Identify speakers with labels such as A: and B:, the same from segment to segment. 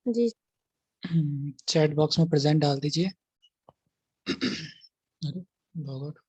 A: जी।
B: Chat box में present डाल दीजिए। अरे लॉग आउट।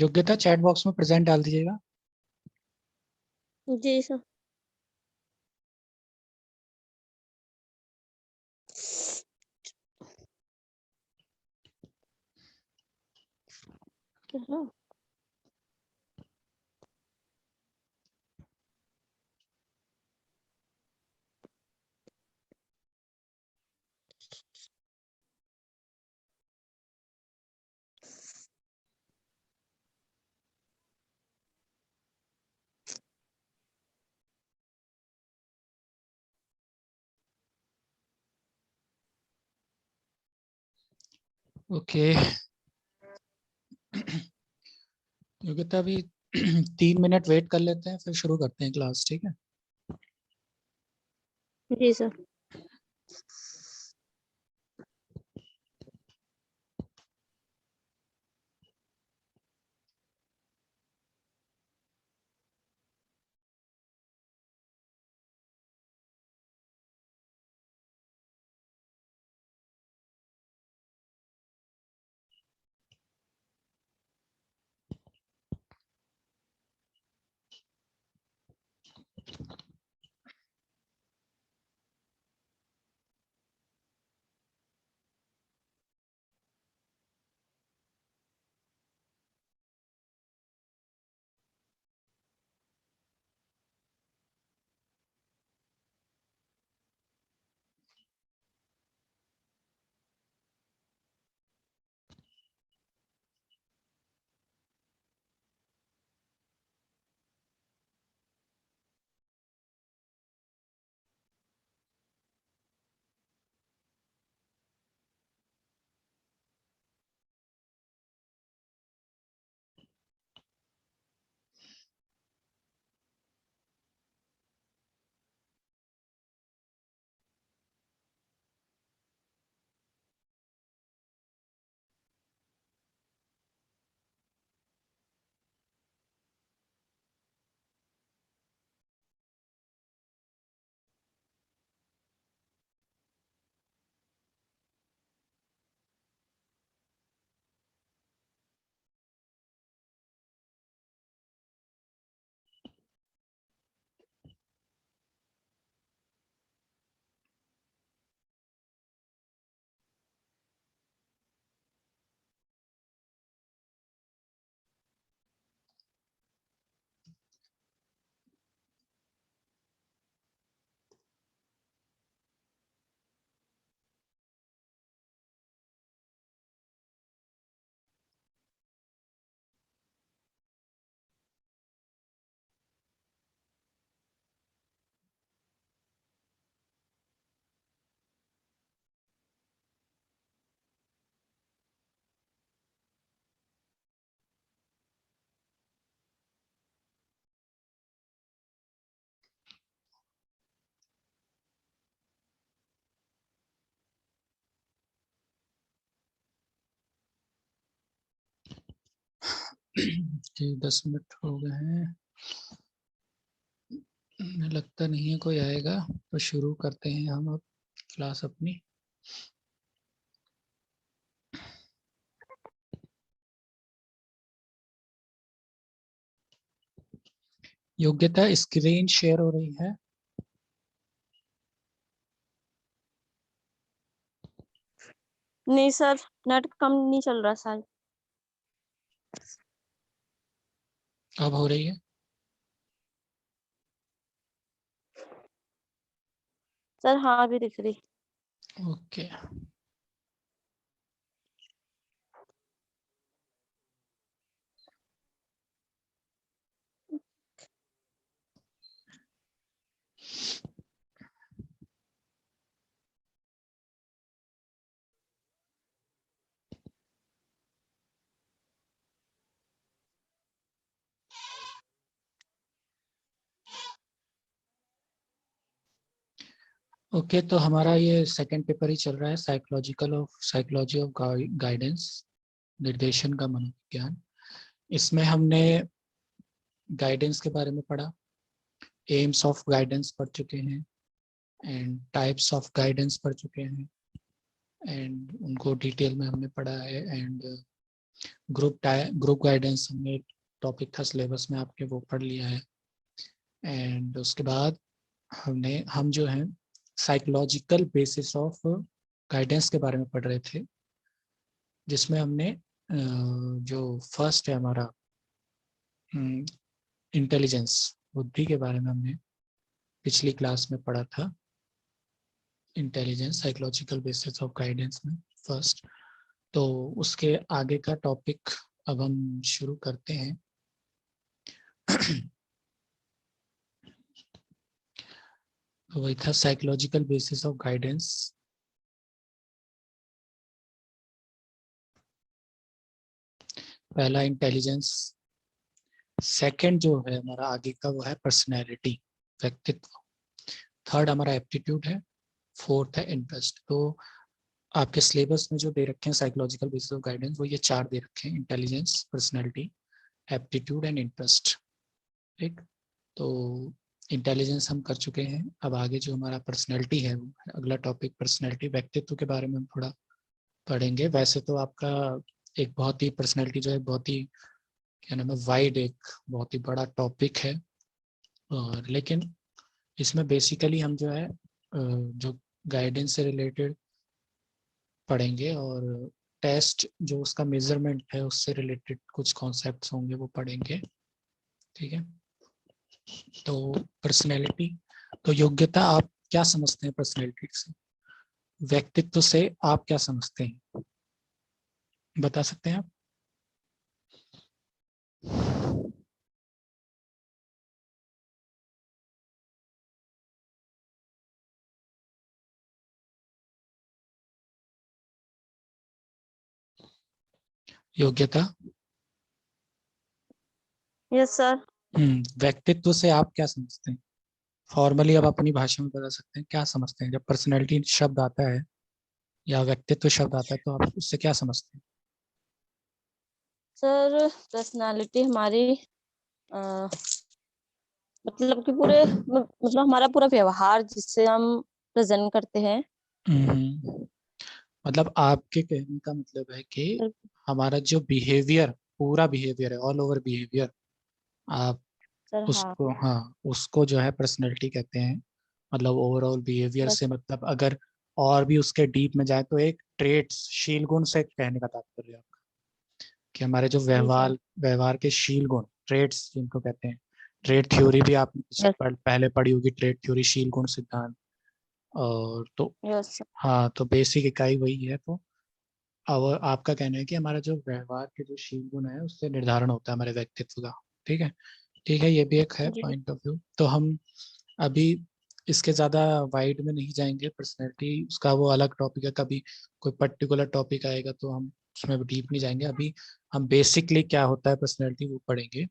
B: योग्यता चैट बॉक्स में प्रेजेंट डाल दीजिएगा।
A: जी सर। क्या?
B: ओके। योग्यता अभी 3 मिनट वेट कर लेते हैं, फिर शुरू करते हैं क्लास, ठीक है।
A: जी सर।
B: ठीक, 10 मिनट हो गए हैं। लगता नहीं है कोई आएगा, तो शुरू करते हैं हम अब क्लास अपनी। योग्यता स्क्रीन शेयर हो रही है?
A: नहीं सर, नेट कम नहीं चल रहा सर।
B: अब हो रही है?
A: सर हाँ, अभी दिख रही।
B: ओके। ओके, तो हमारा ये सेकंड पेपर ही चल रहा है, साइकोलॉजी ऑफ गाइडेंस, निर्देशन का मनोविज्ञान। इसमें हमने गाइडेंस के बारे में पढ़ा, एम्स ऑफ गाइडेंस पढ़ चुके हैं, एंड टाइप्स ऑफ गाइडेंस पढ़ चुके हैं, एंड उनको डिटेल में हमने पढ़ा है। एंड ग्रुप गाइडेंस हमने टॉपिक था सिलेबस में आपके, वो पढ़ लिया है। एंड उसके बाद हम जो है साइकोलॉजिकल बेसिस ऑफ गाइडेंस के बारे में पढ़ रहे थे, जिसमें हमने जो फर्स्ट है हमारा इंटेलिजेंस, बुद्धि के बारे में हमने पिछली क्लास में पढ़ा था। Intelligence psychological basis of guidance में फर्स्ट, तो उसके आगे का टॉपिक अब हम शुरू करते हैं। तो वही था साइकोलॉजिकल बेसिस ऑफ गाइडेंस। पहला इंटेलिजेंस, सेकंड जो है हमारा आगे का वो है पर्सनैलिटी, व्यक्तित्व। थर्ड हमारा एप्टीट्यूड है, फोर्थ है इंटरेस्ट। तो आपके सिलेबस में जो दे रखे हैं साइकोलॉजिकल बेसिस ऑफ गाइडेंस, वो ये चार दे रखे हैं, intelligence, personality, aptitude and interest. ठीक, तो इंटेलिजेंस हम कर चुके हैं। अब आगे जो हमारा पर्सनैलिटी है, वो अगला टॉपिक पर्सनैलिटी, व्यक्तित्व के बारे में हम थोड़ा पढ़ेंगे। वैसे तो आपका एक बहुत ही पर्सनैलिटी जो है बहुत ही क्या नाम है वाइड, एक बहुत ही बड़ा टॉपिक है, और लेकिन इसमें बेसिकली हम जो है जो गाइडेंस से रिलेटेड पढ़ेंगे, और टेस्ट जो उसका मेजरमेंट है उससे रिलेटेड कुछ कॉन्सेप्ट्स होंगे वो पढ़ेंगे। ठीक है, तो पर्सनैलिटी, तो योग्यता आप क्या समझते हैं पर्सनैलिटी से, व्यक्तित्व से आप क्या समझते हैं, बता सकते हैं आप? योग्यता,
A: यस सर।
B: व्यक्तित्व से आप क्या समझते हैं? फॉर्मली आप अपनी भाषा में बता सकते हैं क्या समझते हैं जब पर्सनैलिटी शब्द आता है या व्यक्तित्व शब्द आता है, तो आप उससे क्या समझते हैं?
A: सर पर्सनालिटी हमारी मतलब कि पूरे मतलब हमारा पूरा व्यवहार जिससे हम प्रेजेंट करते हैं।
B: मतलब आपके कहने का मतलब है कि हमारा जो बिहेवियर, पूरा बिहेवियर है, ऑल ओवर बिहेवियर, आप
A: सर हाँ।
B: उसको, हाँ, उसको जो है पर्सनैलिटी कहते हैं। मतलब ओवरऑल बिहेवियर
A: बस
B: से मतलब अगर और भी उसके डीप में जाए तो एक ट्रेट्स, शील गुण से कहने का तात्पर्य है आपका, कि हमारे जो
A: जी सर।
B: व्यवहार व्यवहार के शील गुण, ट्रेट्स जिनको कहते हैं। ट्रेड थ्योरी भी आपने
A: यस।
B: पहले पढ़ी होगी, ट्रेड थ्योरी, शील गुण सिद्धांत। और तो
A: यस सर।
B: हाँ, तो बेसिक इकाई वही है। तो और आपका कहना है कि हमारा जो व्यवहार के जो शील गुण है उससे निर्धारण होता है हमारे व्यक्तित्व का। ठीक है, ठीक है, ये भी एक है
A: जी।
B: Point of view. तो हम अभी इसके ज़्यादा वाइड में नहीं जाएंगे, पर्सनैलिटी उसका वो अलग टॉपिक है, कभी कोई पर्टिकुलर टॉपिक आएगा तो हम उसमें डीप नहीं जाएंगे। अभी हम बेसिकली क्या होता है पर्सनैलिटी वो पढ़ेंगे।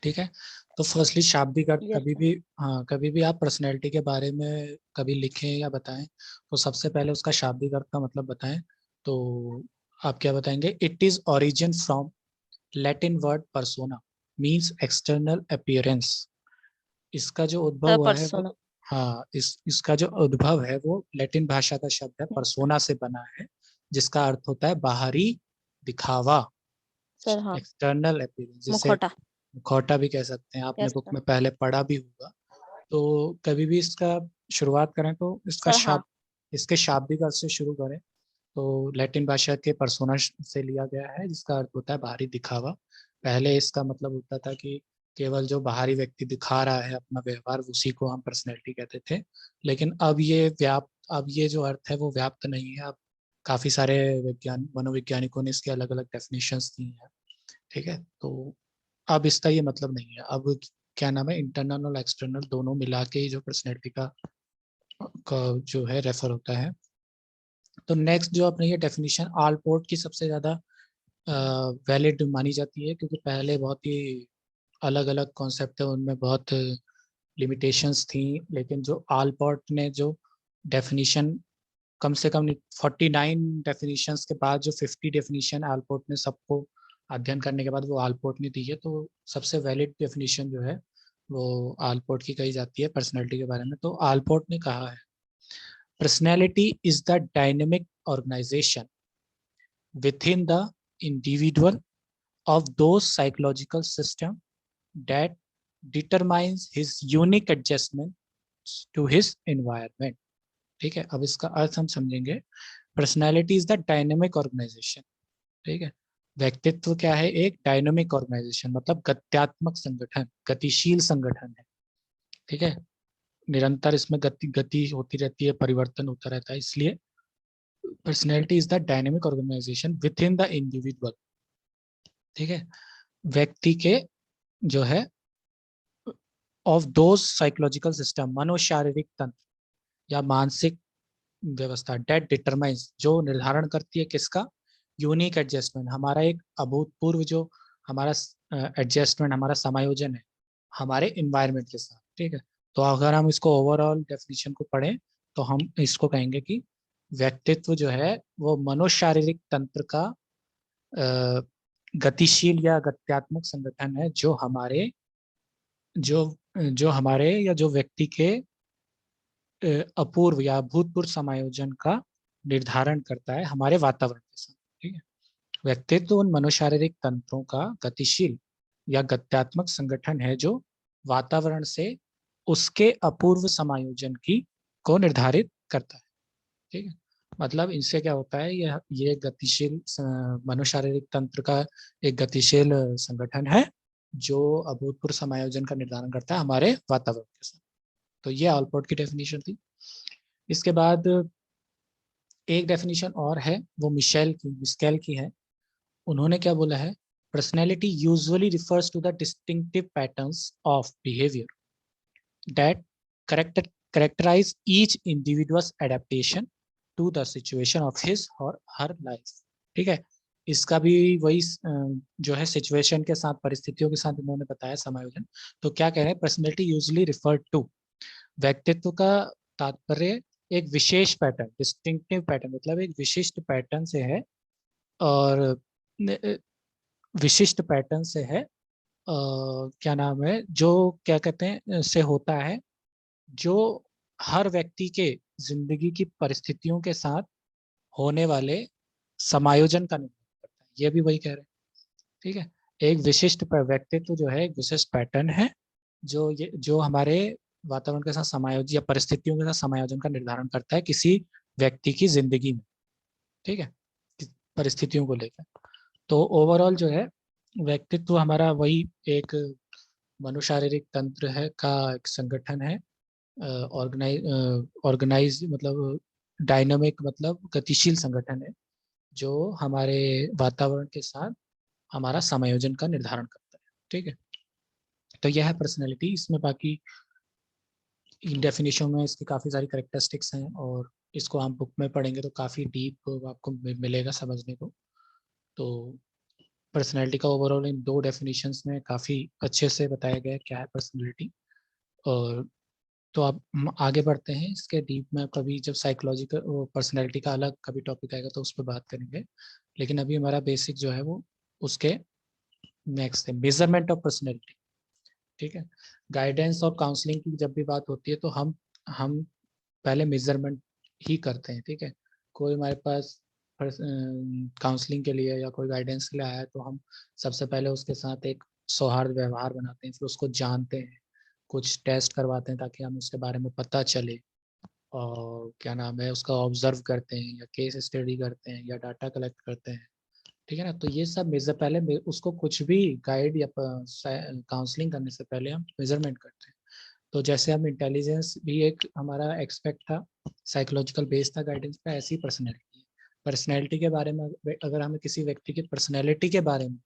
B: ठीक है, तो फर्स्टली शाब्दिक अर्थ,
A: यस
B: कभी
A: सर।
B: भी, हाँ, कभी भी आप पर्सनैलिटी के बारे में कभी लिखें या बताएं तो सबसे पहले उसका शाब्दिक अर्थ का मतलब बताएं। तो आप क्या बताएंगे? It is origin from Latin word persona, means external appearance. इसका जो उद्भव
A: सर
B: हुआ है वो,
A: पर्सोना।
B: हाँ, इसका जो उद्भव है वो लैटिन भाषा का शब्द है पर्सोना से बना है, जिसका अर्थ होता है बाहरी दिखावा,
A: सर हाँ।
B: External appearance. जैसे
A: मुखौटा।
B: मुखौटा भी कह सकते हैं, आपने
A: यस
B: बुक
A: सर।
B: में पहले पढ़ा भी होगा। तो कभी भी इसका शुरुआत करें तो इसका
A: सर हाँ।
B: शाब्द इसके शाब्दिक अर्थ से शुरू करें तो लैटिन भाषा के पर्सोना से लिया गया है, जिसका अर्थ होता है बाहरी दिखावा। पहले इसका मतलब होता था कि केवल जो बाहरी व्यक्ति दिखा रहा है अपना व्यवहार, उसी को हम पर्सनैलिटी कहते थे। लेकिन अब ये जो अर्थ है वो व्याप्त नहीं है। अब काफी सारे मनोवैज्ञानिकों ने इसके अलग अलग डेफिनेशंस दी हैं। ठीक है, तो अब इसका ये मतलब नहीं है। अब क्या नाम है, इंटरनल और एक्सटर्नल दोनों मिला के ही जो पर्सनैलिटी का जो है रेफर होता है। तो नेक्स्ट जो अपनी ये डेफिनेशन आलपोर्ट की सबसे ज्यादा वैलिड मानी जाती है, क्योंकि पहले बहुत ही अलग अलग कॉन्सेप्ट है, उनमें बहुत लिमिटेशंस थी। लेकिन जो आलपोर्ट ने जो डेफिनेशन कम से कम 49 डेफिनेशंस के बाद जो 50 डेफिनेशन आलपोर्ट ने सबको अध्ययन करने के बाद वो आलपोर्ट ने दी है, तो सबसे वैलिड डेफिनेशन जो है वो आलपोर्ट की कही जाती है पर्सनैलिटी के बारे में। तो आलपोर्ट ने कहा है, personality is the dynamic organization within the individual of those psychological system that determines his unique adjustment to his environment। ठीक है, अब इसका अर्थ हम समझेंगे। Personality is the dynamic organization. ठीक है, व्यक्तित्व क्या है, एक डायनेमिक ऑर्गेनाइजेशन मतलब गत्यात्मक संगठन, गतिशील संगठन है। ठीक है, निरंतर इसमें गति होती रहती है, परिवर्तन होता रहता है, इसलिए personality is the dynamic organization within the individual. ठीक है, व्यक्ति के जो है ऑफ दोज साइकोलॉजिकल सिस्टम, मनोशारीरिक तंत्र या मानसिक व्यवस्था, डेट डिटरमाइंस जो निर्धारण करती है किसका, यूनिक एडजस्टमेंट, हमारा एक अभूतपूर्व जो हमारा एडजस्टमेंट, हमारा समायोजन है हमारे इन्वायरमेंट के साथ। ठीक है, तो अगर हम इसको ओवरऑल डेफिनेशन को पढ़ें तो हम इसको कहेंगे कि व्यक्तित्व जो है वो मनोशारीरिक तंत्र का गतिशील या गत्यात्मक संगठन है, जो जो हमारे या जो व्यक्ति के अपूर्व या भूतपूर्व समायोजन का निर्धारण करता है हमारे वातावरण के साथ। ठीक है, व्यक्तित्व उन मनोशारीरिक तंत्रों का गतिशील या गत्यात्मक संगठन है जो वातावरण से उसके अपूर्व समायोजन की को निर्धारित करता है। ठीक है, मतलब इनसे क्या होता है, ये गतिशील मनोशारीरिक तंत्र का एक गतिशील संगठन है जो अभूतपूर्व समायोजन का निर्धारण करता है हमारे वातावरण के साथ। तो ये आलपोर्ट की डेफिनेशन थी। इसके बाद एक डेफिनेशन और है, वो मिस्केल की है। उन्होंने क्या बोला है, personality usually refers to the distinctive patterns of behaviour that characterize each individual's adaptation to the situation of his or her life। ठीक है, इसका भी वही जो है सिचुएशन के साथ, परिस्थितियों के साथ इन्होंने बताया समायोजन। तो क्या कह रहे हैं, पर्सनैलिटी यूजुअली रिफर टू, व्यक्तित्व का तात्पर्य एक विशेष पैटर्न, डिस्टिंक्टिव पैटर्न मतलब एक विशिष्ट पैटर्न से है, और विशिष्ट पैटर्न से है क्या नाम है, जो क्या कहते हैं से होता है, जो हर व्यक्ति के जिंदगी की परिस्थितियों के साथ होने वाले समायोजन का निर्माण करता है। ये भी वही कह रहे हैं। ठीक है, एक विशिष्ट व्यक्तित्व जो है एक विशिष्ट पैटर्न है जो हमारे वातावरण के साथ समायोजन या परिस्थितियों के साथ समायोजन का निर्धारण करता है किसी व्यक्ति की जिंदगी में। ठीक है, परिस्थितियों को लेकर। तो ओवरऑल जो है व्यक्तित्व हमारा वही एक मनोशारीरिक तंत्र है का एक संगठन है, ऑर्गेनाइज मतलब डायनामिक मतलब गतिशील संगठन है जो हमारे वातावरण के साथ हमारा समायोजन का निर्धारण करता है। ठीक है, तो यह है पर्सनैलिटी। इसमें बाकी इन डेफिनेशन में इसकी काफ़ी सारी करेक्टरिस्टिक्स हैं, और इसको हम बुक में पढ़ेंगे तो काफ़ी डीप आपको मिलेगा समझने को। तो पर्सनैलिटी का ओवरऑल इन दो डेफिनेशंस में काफ़ी अच्छे से बताया गया है क्या है पर्सनैलिटी। और तो अब हम आगे बढ़ते हैं इसके डीप में, कभी जब साइकोलॉजिकल पर्सनैलिटी का अलग कभी टॉपिक आएगा तो उस पर बात करेंगे। लेकिन अभी हमारा बेसिक जो है वो उसके नेक्स्ट है मेजरमेंट ऑफ पर्सनैलिटी। ठीक है, गाइडेंस और काउंसलिंग की जब भी बात होती है तो हम पहले मेजरमेंट ही करते हैं। ठीक है, कोई हमारे पास काउंसलिंग के लिए या कोई गाइडेंस के लिए आया है तो हम सबसे पहले उसके साथ एक सौहार्द व्यवहार बनाते हैं, फिर उसको जानते हैं, कुछ टेस्ट करवाते हैं ताकि हमें उसके बारे में पता चले, और क्या नाम है उसका ऑब्जर्व करते हैं या केस स्टडी करते हैं या डाटा कलेक्ट करते हैं। ठीक है ना, तो ये सब मेजर पहले उसको कुछ भी गाइड या काउंसलिंग करने से पहले हम मेजरमेंट करते हैं। तो जैसे हम इंटेलिजेंस भी एक हमारा एक्सपेक्ट था, साइकोलॉजिकल बेस था गाइडेंस का, ऐसी पर्सनैलिटी। पर्सनैलिटी के बारे में अगर हमें किसी व्यक्ति की पर्सनैलिटी के बारे में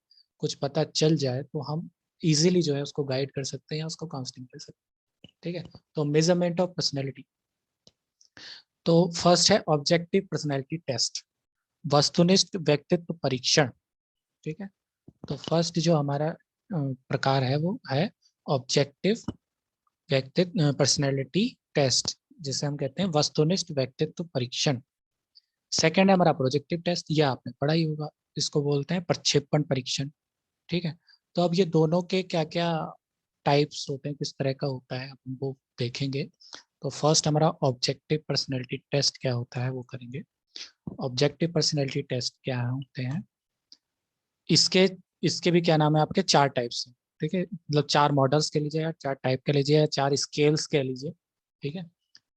B: कुछ पता चल जाए तो हम इजीली जो है उसको गाइड कर सकते हैं या उसको काउंसलिंग कर सकते हैं। ठीक है, तो मेजरमेंट ऑफ पर्सनैलिटी। तो फर्स्ट है ऑब्जेक्टिव पर्सनैलिटी टेस्ट, वस्तुनिष्ठ व्यक्तित्व परीक्षण। ठीक है, तो फर्स्ट जो हमारा प्रकार है वो है ऑब्जेक्टिव व्यक्तित्व पर्सनैलिटी टेस्ट, जिसे हम कहते हैं वस्तुनिष्ठ व्यक्तित्व परीक्षण। सेकंड है हमारा प्रोजेक्टिव टेस्ट, यह आपने पढ़ा ही होगा, इसको बोलते हैं प्रक्षेपण परीक्षण। ठीक है, तो अब ये दोनों के क्या क्या टाइप्स होते हैं, किस तरह का होता है, हम वो देखेंगे। तो फर्स्ट हमारा ऑब्जेक्टिव पर्सनैलिटी टेस्ट क्या होता है वो करेंगे। ऑब्जेक्टिव पर्सनैलिटी टेस्ट क्या होते हैं, इसके इसके भी क्या नाम है आपके 4 टाइप्स हैं। ठीक है, मतलब 4 मॉडल्स के लीजिए या 4 टाइप के लीजिए या 4 स्केल्स के लीजिए। ठीक है,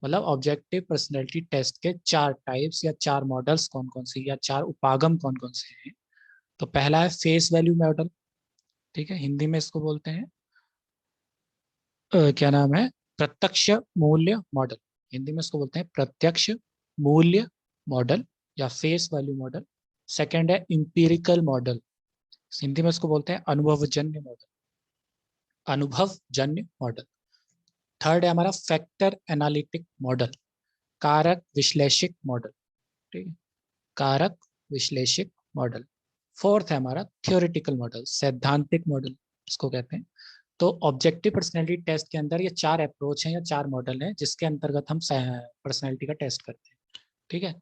B: मतलब ऑब्जेक्टिव पर्सनैलिटी टेस्ट के 4 टाइप्स या 4 मॉडल्स कौन कौन से या 4 उपागम कौन कौन से हैं। तो पहला है फेस वैल्यू मॉडल। ठीक है, हिंदी में इसको बोलते हैं क्या नाम है, प्रत्यक्ष मूल्य मॉडल। हिंदी में इसको बोलते हैं प्रत्यक्ष मूल्य मॉडल या फेस वैल्यू मॉडल। सेकंड है इंपीरिकल मॉडल, हिंदी में इसको बोलते हैं अनुभवजन्य मॉडल, अनुभवजन्य मॉडल। थर्ड है हमारा फैक्टर एनालिटिक मॉडल, कारक विश्लेषिक मॉडल। ठीक है, कारक विश्लेषिक मॉडल। फोर्थ है हमारा थ्योरेटिकल मॉडल, सैद्धांतिक मॉडल इसको कहते हैं। तो ऑब्जेक्टिव पर्सनैलिटी टेस्ट के अंदर ये 4 अप्रोच हैं या 4 मॉडल हैं जिसके अंतर्गत हम पर्सनैलिटी का टेस्ट करते हैं। ठीक है,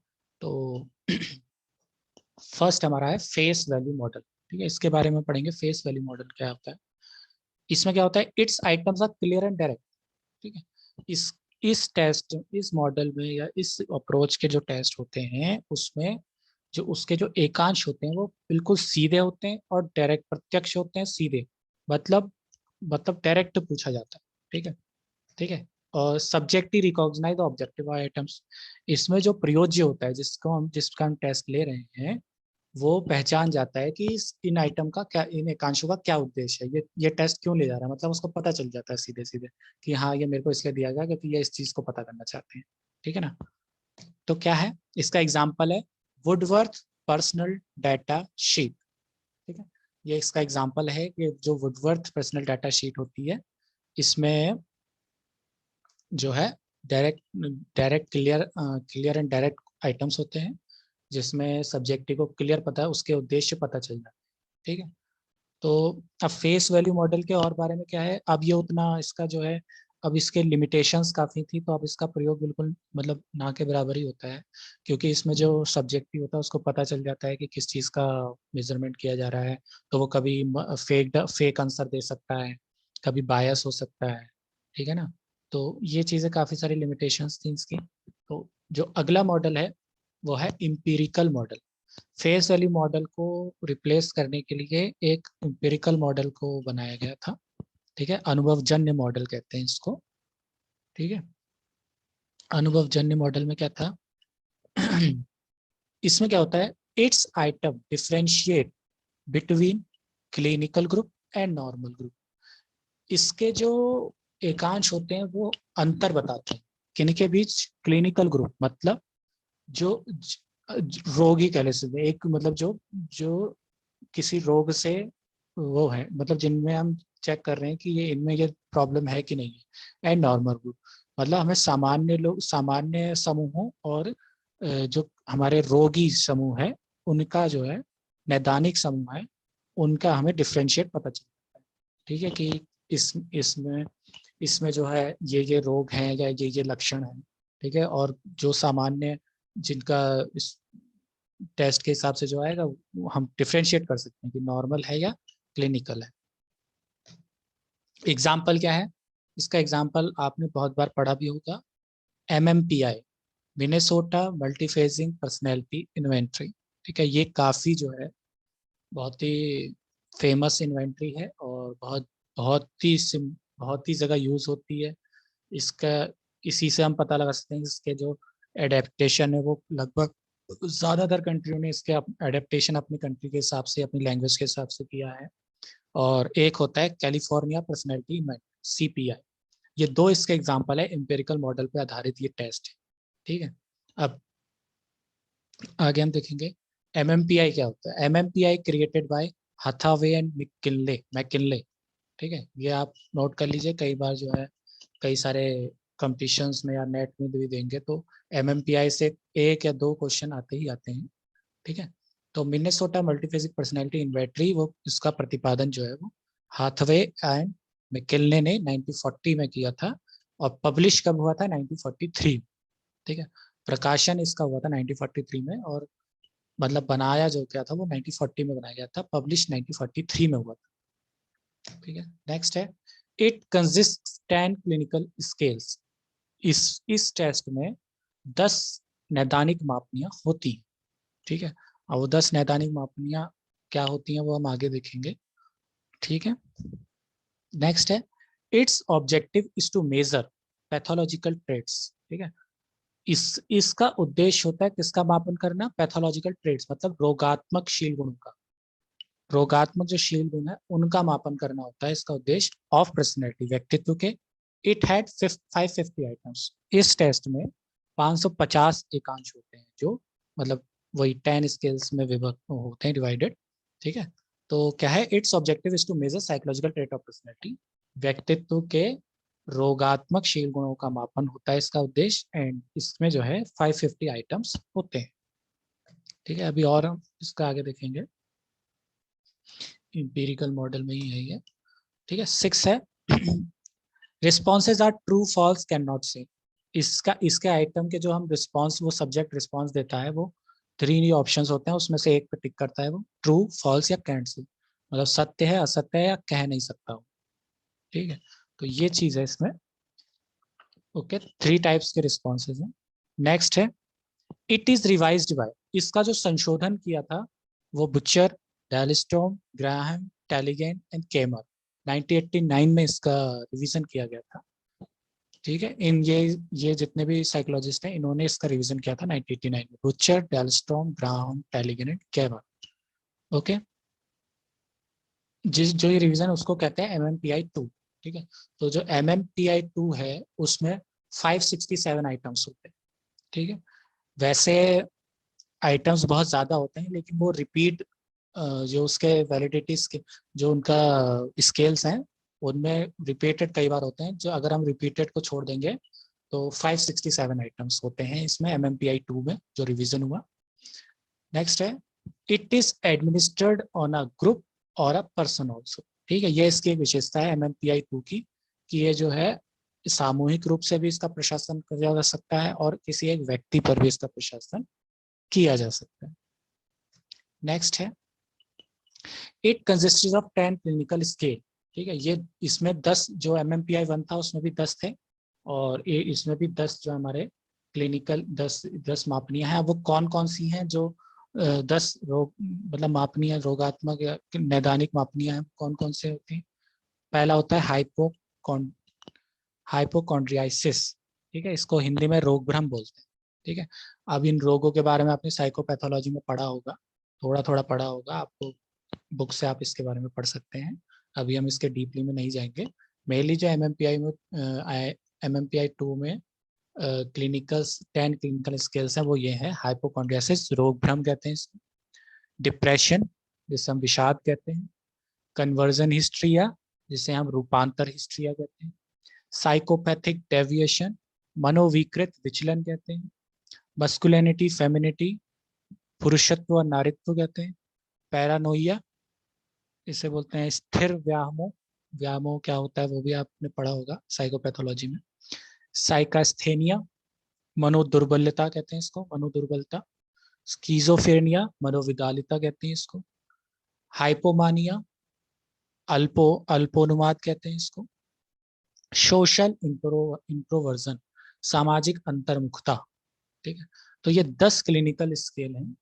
B: तो फर्स्ट हमारा है फेस वैल्यू मॉडल। ठीक है, इसके बारे में पढ़ेंगे, फेस वैल्यू मॉडल क्या होता है। इसमें क्या होता है, its items are clear and direct. ठीक है, इस टेस्ट, इस मॉडल में या इस अप्रोच के जो टेस्ट होते हैं उसमें जो उसके जो एकांश होते हैं वो बिल्कुल सीधे होते हैं और डायरेक्ट प्रत्यक्ष होते हैं, सीधे मतलब डायरेक्ट पूछा जाता है। ठीक है, ठीक है, और सब्जेक्टिव रिकॉग्नाइज ऑब्जेक्टिव आइटम्स, इसमें जो प्रयोज्य होता है जिसका हम टेस्ट ले रहे हैं वो पहचान जाता है कि इन आइटम का क्या, इन एकांशों का क्या उद्देश्य है, ये टेस्ट क्यों ले जा रहा है, मतलब उसको पता चल जाता है सीधे सीधे कि हाँ ये मेरे को इसलिए दिया गया क्योंकि ये इस चीज को पता करना चाहते हैं। ठीक है ना, तो क्या है इसका एग्जाम्पल है वुडवर्थ पर्सनल डाटा शीट। ठीक है, ये इसका एग्जाम्पल है कि जो वुडवर्थ पर्सनल डाटा शीट होती है इसमें जो है direct direct clear and direct items होते हैं जिसमें सब्जेक्टिव को क्लियर पता है, उसके उद्देश्य पता चल जाता है। ठीक है, तो अब फेस वैल्यू मॉडल के और बारे में क्या है, अब ये उतना इसका जो है, अब इसके लिमिटेशंस काफ़ी थी, तो अब इसका प्रयोग बिल्कुल मतलब ना के बराबर ही होता है, क्योंकि इसमें जो सब्जेक्टिव होता है उसको पता चल जाता है कि किस चीज़ का मेजरमेंट किया जा रहा है। तो वो कभी फेक आंसर दे सकता है, कभी बायस हो सकता है। ठीक है ना, तो ये चीज़ें काफ़ी सारी लिमिटेशंस थी इसकी। तो जो अगला मॉडल है वो है empirical model. Face value model को रिप्लेस करने के लिए एक एम्पिरिकल मॉडल को बनाया गया था। ठीक है, अनुभवजन्य मॉडल कहते हैं इसको। ठीक है, अनुभवजन्य मॉडल में क्या था इसमें क्या होता है, it's item differentiate between clinical group and normal group. इसके जो एकांश होते हैं वो अंतर बताते हैं किनके बीच, क्लिनिकल ग्रुप मतलब जो रोगी कह सकते, एक मतलब जो जो किसी रोग से वो है, मतलब जिनमें हम चेक कर रहे हैं कि ये इनमें ये प्रॉब्लम है कि नहीं है। एंड नॉर्मल ग्रुप मतलब हमें सामान्य लोग, सामान्य समूहों और जो हमारे रोगी समूह है उनका जो है, नैदानिक समूह है उनका हमें डिफ्रेंशिएट पता चलता है। ठीक है, कि इसमें इसमें जो है ये रोग हैं या ये लक्षण है। ठीक है, और जो सामान्य जिनका इस टेस्ट के हिसाब से जो आएगा वो हम डिफ्रेंशिएट कर सकते हैं कि नॉर्मल है या क्लिनिकल है। एग्जाम्पल क्या है इसका, एग्जाम्पल आपने बहुत बार पढ़ा भी होगा, MMPI, मिनेसोटा मल्टीफेजिंग पर्सनैलिटी इन्वेंट्री। ठीक है, ये काफ़ी जो है बहुत ही फेमस इन्वेंट्री है और और बहुत ही जगह यूज होती है। इसका इसी से हम पता लगा सकते हैं कि इसके जो एडेप्टेशन है वो लगभग ज़्यादातर कंट्रियों ने इसके एडेप्टेशन अपनी कंट्री के हिसाब से, अपनी लैंग्वेज के हिसाब से किया है। और एक होता है कैलिफोर्निया पर्सनैलिटी इवेंट, CPI। ये दो इसके एग्जाम्पल है, एम्पेरिकल मॉडल पे आधारित ये टेस्ट है। ठीक है, अब आगे हम देखेंगे MMPI क्या होता है। MMPI created by Hathaway and McKinley. ठीक है, ये आप नोट कर लीजिए, कई बार जो है कई सारे कंपटीशंस में या नेट में भी देंगे तो MMPI से एक या दो क्वेश्चन आते ही आते हैं। ठीक है, तो मिनेसोटा मल्टीफेसिक पर्सनैलिटी इन्वेंटरी, वो इसका प्रतिपादन जो है वो हाथवे एंड मैकिनले ने 1940 में किया था और पब्लिश कब हुआ था? 1943। ठीक है, प्रकाशन इसका हुआ था 1943 में, और मतलब बनाया जो क्या था वो 1940 में बनाया गया था, पब्लिश 1943 में हुआ था। ठीक है, नेक्स्ट है इट कंसिस्ट 10 क्लिनिकल स्केल्स। इस टेस्ट में 10 नैदानिक मापनियां होती हैं। ठीक है, और वो 10 नैदानिक मापनियां क्या होती हैं वो हम आगे देखेंगे। ठीक है, नेक्स्ट है its objective is to measure pathological traits. ठीक है, इसका उद्देश्य होता है किसका मापन करना? पैथोलॉजिकल ट्रेट्स, मतलब रोगात्मक शील गुणों का। रोगात्मक जो शील गुण है उनका मापन करना होता है इसका उद्देश्य ऑफ पर्सनैलिटी, व्यक्तित्व के। It had 550 items. इस टेस्ट में 550 एकांश होते हैं, जो मतलब वही 10 स्केल्स में विभक्त होते हैं, डिवाइडेड। ठीक है, तो क्या है? Its objective is to measure psychological trait of personality, व्यक्तित्व के रोगात्मक शील गुणों का मापन होता है इसका उद्देश्य। एंड इसमें जो है 550 आइटम्स होते हैं। ठीक है, अभी और हम इसका आगे देखेंगे, इंपीरिकल मॉडल में ही है ये। ठीक है, 6 है responses are true false can not say. इसके आइटम के जो हम रिस्पॉन्स, वो सब्जेक्ट रिस्पॉन्स देता है, वो 3 ऑप्शंस होते हैं, उसमें से एक पे टिक करता है, वो ट्रू, फॉल्स या कैंट से, मतलब सत्य है, असत्य है, या कह नहीं सकता हो। ठीक है, तो ये चीज है इसमें। ओके, 3 टाइप्स के रिस्पॉन्सेज हैं। नेक्स्ट है इट इज रिवाइज्ड बाय। इसका जो संशोधन किया था वो बुचर, डेलिस्टोम, ग्राहम, टेलीगेन एंड केमर, 1989 में इसका रिवीजन किया गया था। ठीक है, इन ये जितने भी साइकोलॉजिस्ट हैं इन्होंने इसका रिवीजन किया था 1989 में, बुचर, डेलिस्टोम, ग्राहम, टेलीगेन एंड केमर। ओके, जो ये रिवीजन उसको कहते हैं MMPI 2। ठीक है, तो जो MMPI 2 है उसमें 567 आइटम्स होते हैं। ठीक है, वैसे आइटम्स बहुत ज़्यादा होते हैं, लेकिन वो रिपीट, जो उसके वैलिडिटी जो उनका स्केल्स हैं उनमें रिपीटेड कई बार होते हैं। जो अगर हम रिपीटेड को छोड़ देंगे तो 567 आइटम्स होते हैं इसमें MMPI 2 में जो रिवीजन हुआ। नेक्स्ट है it is administered on a group और अ पर्सन ऑल्सो। ठीक है, ये इसकी एक विशेषता है MMPI 2 की, कि ये जो है सामूहिक रूप से भी इसका प्रशासन किया जा सकता है और किसी एक व्यक्ति पर भी इसका प्रशासन किया जा सकता है। नेक्स्ट है it consist of 10 clinical scale. ठीक है, ये इसमें 10, जो MMPI 1 था उसमें भी 10 थे, और ये इसमें भी 10 जो हमारे क्लिनिकल 10 मापनियां हैं। वो कौन कौन सी हैं? जो 10 रोग, मतलब मापनियां, रोगात्मक या नैदानिक मापनियां हैं, कौन कौन से होती हैं? पहला होता है हाइपोकॉन्ड्रियासिस। ठीक है, इसको हिंदी में रोग भ्रम बोलते हैं। ठीक है, अब इन रोगों के बारे में आपने साइकोपैथोलॉजी में पढ़ा होगा, थोड़ा थोड़ा पढ़ा होगा, आपको बुक से आप इसके बारे में पढ़ सकते हैं। अभी हम इसके डीपली में नहीं जाएंगे। मेनली जो MMPI 2 में क्लिनिकल 10 क्लिनिकल स्केल्स हैं वो ये है: हाइपोकॉन्ड्रियासिस, रोग भ्रम कहते हैं इसको; डिप्रेशन, जिसे हम विषाद कहते हैं; कन्वर्जन हिस्ट्रिया, जिसे हम रूपांतर हिस्ट्रिया कहते हैं; साइकोपैथिक डेविएशन, मनोविकृत विचलन कहते हैं; मस्कुलिनिटी फेमिनिटी, पुरुषत्व और नारित्व कहते हैं; पैरानोइया, इसे बोलते हैं स्थिर व्यामोह। व्यामोह क्या होता है वो भी आपने पढ़ा होगा साइकोपैथोलॉजी में; साइकास्थेनिया, मनोदुर्बलता कहते हैं इसको, मनोदुर्बलता; स्कीजोफ्रेनिया, मनोविकलता कहते हैं इसको; हाइपोमानिया, अल्पोनुमाद कहते हैं इसको; सोशल इंट्रोवर्जन, सामाजिक अंतर्मुखता। ठीक है, तो ये 10 क्लिनिकल स्केल हैं।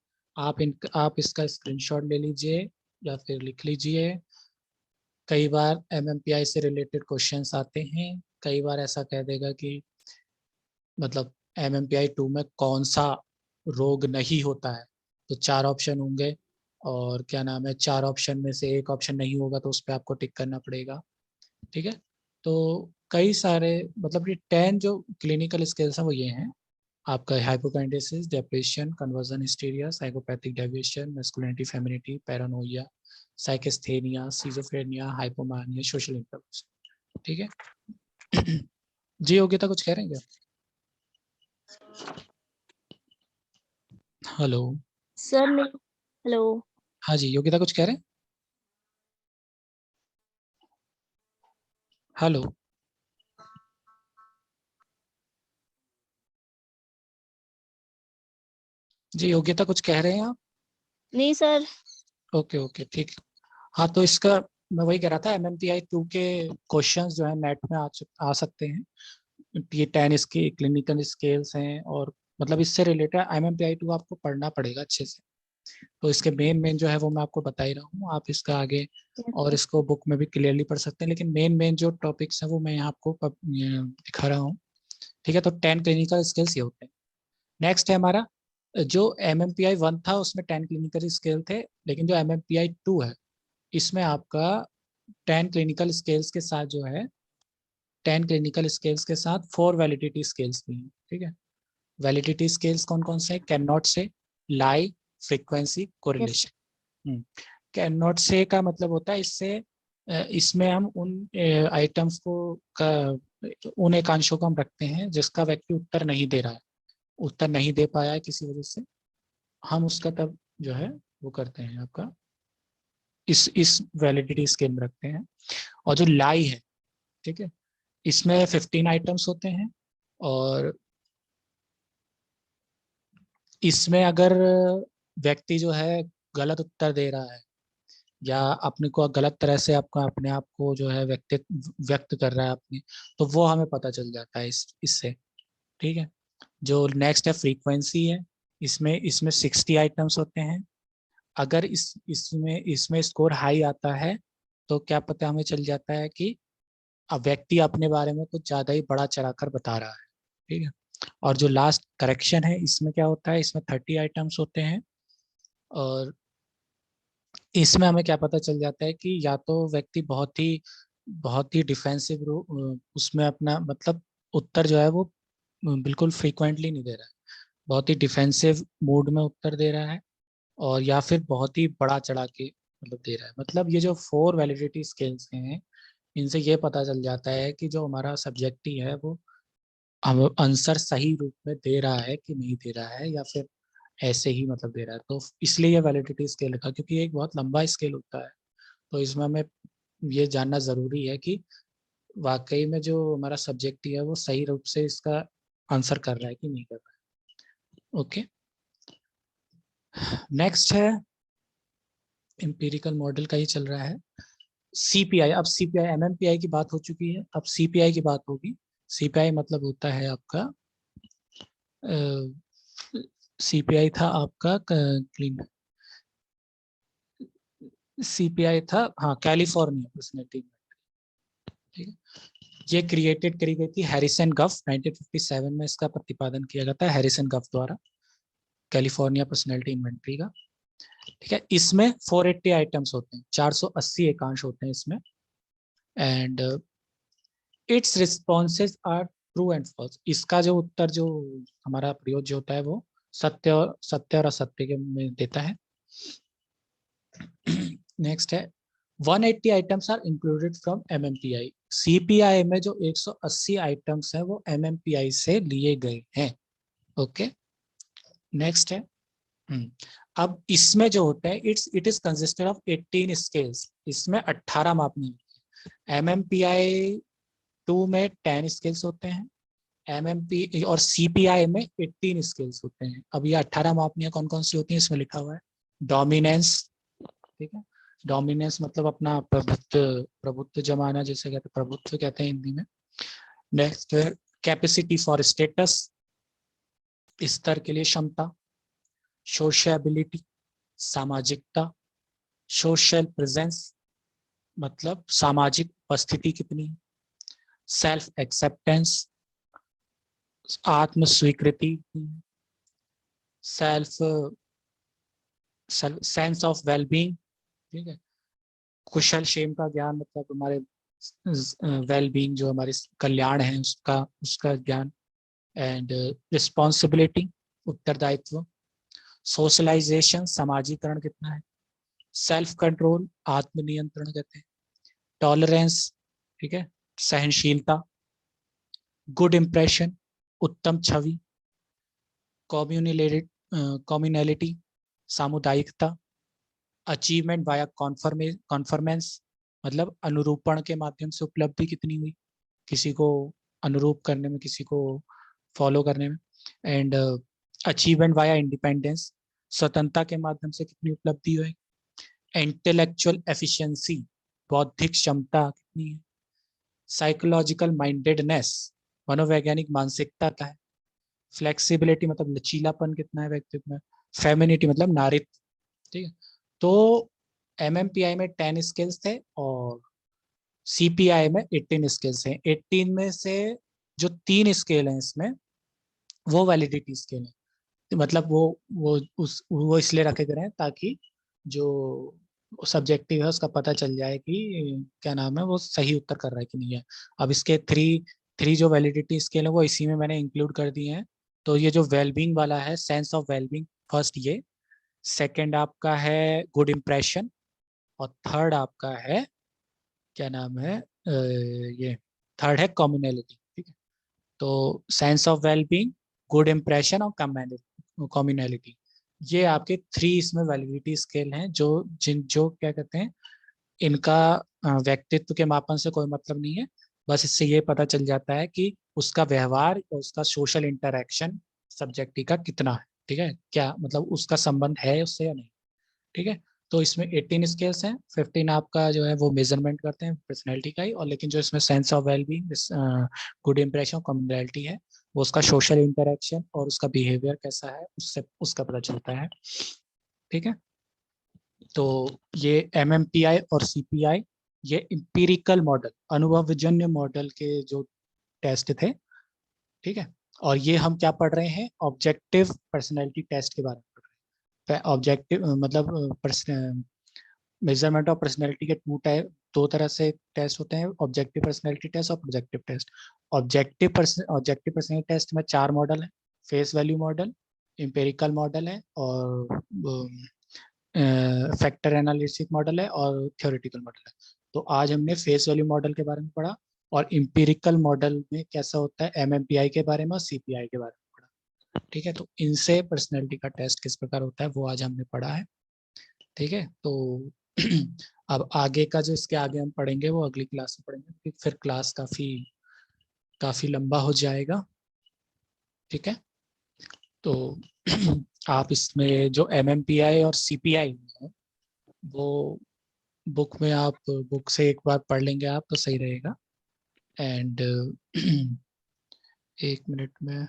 B: आप इसका स्क्रीनशॉट ले लीजिए या फिर लिख लीजिए। कई बार MMPI से रिलेटेड क्वेश्चंस आते हैं, कई बार ऐसा कह देगा कि मतलब MMPI 2 में कौन सा रोग नहीं होता है, तो 4 ऑप्शन होंगे और क्या नाम है, 4 ऑप्शन में से एक ऑप्शन नहीं होगा तो उस पर आपको टिक करना पड़ेगा। ठीक है, तो कई सारे मतलब ये 10 जो क्लिनिकल स्किल्स हैं वो ये हैं आपका: hypochondriasis, depression, conversion hysteria, psychopathic deviation, masculinity femininity, paranoia, psychasthenia, schizophrenia, hypomania, social interviews. ठीक है। जी योग्यता कुछ कह रहे हैं क्या? हेलो।
A: सर नहीं। हेलो।
B: हाँ जी, योग्यता कुछ कह रहे हैं? हेलो। जी योग्यता कुछ कह रहे हैं आप?
A: नहीं सर।
B: ओके ओके ठीक। हाँ तो इसका मैं वही कह रहा था, MMPI 2 के क्वेश्चंस जो है नेट में आ सकते हैं। ये 10 इसके क्लिनिकल स्केल्स हैं और मतलब इससे रिलेटेड MMPI 2 आपको पढ़ना पड़ेगा अच्छे से। तो इसके मेन मेन जो है वो मैं आपको बता ही रहा हूँ, आप इसका आगे और इसको बुक में भी क्लियरली पढ़ सकते हैं, लेकिन मेन मेन जो टॉपिक्स हैं वो मैं यहाँ आपको ये दिखा रहा हूँ। ठीक है, तो 10 क्लिनिकल स्किल्स ये होते हैं। नेक्स्ट है हमारा जो MMPI 1 था उसमें 10 क्लिनिकल स्किल थे, लेकिन जो MMPI 2 है इसमें आपका 10 क्लिनिकल स्केल्स के साथ जो है 10 क्लिनिकल स्केल्स के साथ 4 वैलिडिटी स्केल्स भी हैं। ठीक है, वैलिडिटी स्केल्स कौन कौन से? Can not say, lie, frequency,
A: yes.
B: Correlation. Can not say का मतलब होता है इससे इसमें हम उन आइटम्स को उन एकांशों को हम रखते हैं जिसका व्यक्ति उत्तर नहीं दे रहा है, उत्तर नहीं दे पाया है किसी वजह से, हम उसका तब जो है वो करते हैं आपका इस वैलिडिटी स्केल में रखते हैं। और जो लाई है, ठीक है, इसमें 15 आइटम्स होते हैं और इसमें अगर व्यक्ति जो है गलत उत्तर दे रहा है या अपने को गलत तरह से आपका अपने आप को जो है व्यक्त कर रहा है अपने, तो वो हमें पता चल जाता है इससे। ठीक है, जो नेक्स्ट है फ्रीक्वेंसी है, इसमें इसमें 60 आइटम्स होते हैं। अगर इसमें इसमें स्कोर हाई आता है तो क्या पता हमें चल जाता है कि अब व्यक्ति अपने बारे में कुछ ज्यादा ही बड़ा चढ़ाकर बता रहा है। ठीक है, और जो लास्ट करेक्शन है इसमें क्या होता है, इसमें 30 आइटम्स होते हैं और इसमें हमें क्या पता चल जाता है कि या तो व्यक्ति बहुत ही डिफेंसिव उसमें अपना मतलब उत्तर जो है वो बिल्कुल फ्रीक्वेंटली नहीं दे रहा है, बहुत ही डिफेंसिव मूड में उत्तर दे रहा है, और या फिर बहुत ही बड़ा चढ़ा के मतलब दे रहा है। मतलब ये जो 4 वैलिडिटी स्केल्स हैं इनसे ये पता चल जाता है कि जो हमारा सब्जेक्ट ही है वो हम आंसर सही रूप में दे रहा है कि नहीं दे रहा है, या फिर ऐसे ही मतलब दे रहा है। तो इसलिए ये वैलिडिटी स्केल रखा, क्योंकि ये एक बहुत लंबा स्केल होता है। तो इसमें हमें ये जानना जरूरी है कि वाकई में जो हमारा सब्जेक्ट है वो सही रूप से इसका आंसर कर रहा है कि नहीं कर रहा है। ओके, नेक्स्ट है एम्पिरिकल मॉडल का ही चल रहा है CPI। अब CPI MMPI की बात हो चुकी है, अब CPI की बात होगी। CPI मतलब होता है आपका CPI था आपका क्लीन, CPI था हाँ कैलिफोर्निया पर्सनैलिटी। ठीक है, ये क्रिएटेड करी गई थी हैरिसन गफ 1957 में, इसका प्रतिपादन किया गया था हैरिसन गफ द्वारा, कैलिफोर्निया पर्सनैलिटी इन्वेंटरी का। ठीक है, इसमें 480 आइटम्स होते हैं, 480 एकांश होते हैं इसमें, and its responses are true and false. इसका जो उत्तर जो हमारा प्रयोग जो होता है वो सत्य और असत्य के में देता है। नेक्स्ट है 180 items are included from MMPI। CPI में जो 180 आइटम्स है वो MMPI से लिए गए हैं। ओके, नेक्स्ट है अब इसमें जो होता है it is consisted of 18 scales, इसमें 18 मापनी होती है। MMPI 2 में 10 स्केल्स होते हैं, MMP और CPI में 18 स्केल्स होते हैं। अब ये 18 मापनियां कौन कौन सी होती हैं इसमें लिखा हुआ है। डोमिनेंस, ठीक है, डोमिनेंस मतलब अपना प्रभुत्व, प्रभुत्व जमाना जैसे कहते हैं, प्रभुत्व कहते हैं हिंदी में। नेक्स्ट है कैपेसिटी फॉर स्टेटस, स्तर के लिए क्षमता। सोशेबिलिटी, सामाजिकता। सोशल प्रेजेंस, मतलब सामाजिक उपस्थिति कितनी, सेल्फ एक्सेप्टेंस, आत्म स्वीकृति, सेल्फ सेंस ऑफ वेलबींग, ठीक है, कुशल क्षेम का ज्ञान, मतलब हमारे वेलबींग जो हमारे कल्याण है उसका उसका ज्ञान, एंड रिस्पॉन्सिबिलिटी, उत्तरदायित्व, सोशलाइजेशन, समाजीकरण कितना है, सेल्फ कंट्रोल, आत्मनियंत्रण कहते हैं, टॉलरेंस, ठीक है, सहनशीलता, गुड इंप्रेशन, उत्तम छवि, कम्युनैलिटी, सामुदायिकता, अचीवमेंट वाया कॉन्फर्मेंस, मतलब अनुरूपण के माध्यम से उपलब्धि कितनी हुई, किसी को अनुरूप करने में, किसी को फॉलो करने में, एंड अचीवमेंट वाया इंडिपेंडेंस, स्वतंत्रता के माध्यम से कितनी उपलब्धि हुई, इंटेलेक्चुअल एफिशिएंसी, बौद्धिक क्षमता कितनी है, साइकोलॉजिकल माइंडेडनेस, मनोवैज्ञानिक मानसिकता क्या है, फ्लेक्सिबिलिटी मतलब लचीलापन कितना है व्यक्तित्व में, फेमिनिटी मतलब नारित्व, ठीक है। तो MMPI में 10 स्किल्स थे और CPI में 18 स्किल्स हैं। 18 में से जो 3 स्केल हैं इसमें वो वैलिडिटी स्केल है, तो मतलब वो इसलिए रखे गए हैं ताकि जो सब्जेक्टिव है उसका पता चल जाए कि क्या नाम है वो सही उत्तर कर रहा है कि नहीं है। अब इसके थ्री थ्री जो वैलिडिटी स्केल है वो इसी में मैंने इंक्लूड कर दिए हैं। तो ये जो वेलबींग वाला है, सेंस ऑफ वेलबींग, फर्स्ट ये, सेकंड आपका है गुड इम्प्रेशन, और थर्ड आपका है क्या नाम है ये थर्ड है कम्युनैलिटी, ठीक है। तो sense of wellbeing, good impression और कम्युनैलिटी, ये आपके 3 इसमें वैलिडिटी स्केल हैं जो क्या कहते हैं, इनका व्यक्तित्व के मापन से कोई मतलब नहीं है। बस इससे ये पता चल जाता है कि उसका व्यवहार और उसका सोशल इंटरेक्शन सब्जेक्टिव का कितना है, ठीक है, क्या मतलब उसका संबंध है उससे या नहीं, ठीक है। तो इसमें 18 स्केल्स हैं, 15 आपका जो है वो मेजरमेंट करते हैं पर्सनैलिटी का ही, और लेकिन जो इसमें sense of wellbeing, good impression, communality है, वो उसका सोशल इंटरेक्शन और उसका बिहेवियर कैसा है उससे उसका पता चलता है, ठीक है। तो ये MMPI और CPI ये इंपीरिकल मॉडल, अनुभवजन्य मॉडल के जो टेस्ट थे, ठीक है। और ये हम क्या पढ़ रहे हैं, ऑब्जेक्टिव पर्सनैलिटी टेस्ट के बारे में पढ़ रहे हैं। ऑब्जेक्टिव मतलब मेजरमेंट ऑफ पर्सनैलिटी के दो तरह से टेस्ट होते हैं, ऑब्जेक्टिव पर्सनैलिटी टेस्ट और projective test. Objective personality test में 4 मॉडल है, face value model, empirical model है, और फैक्टर एनालिसिस मॉडल है, और थ्योरेटिकल मॉडल है। तो आज हमने फेस वैल्यू मॉडल के बारे में पढ़ा, और एम्पिरिकल मॉडल में कैसा होता है MMPI के बारे में और CPI के बारे में पढ़ा, ठीक है। तो इनसे पर्सनैलिटी का टेस्ट किस प्रकार होता है वो आज हमने पढ़ा है, ठीक है। तो अब आगे का जो इसके आगे हम पढ़ेंगे वो अगली क्लास में पढ़ेंगे, फिर क्लास काफी काफी लंबा हो जाएगा, ठीक है। तो आप इसमें जो MMPI और CPI है वो बुक में आप बुक से एक बार पढ़ लेंगे आप तो सही रहेगा। एंड 1 मिनट में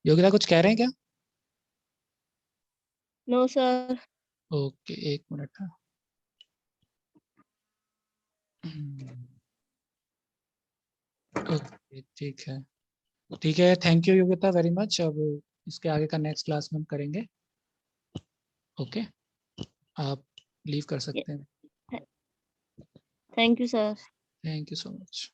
B: योगिता कुछ कह रहे हैं क्या?
A: No sir.
B: ओके 1 मिनट है। ओके ठीक है, thank you Yogita very much. अब इसके आगे का नेक्स्ट क्लास में हम करेंगे, ओके। आप लीव कर सकते हैं।
A: Thank you sir.
B: Thank you so much.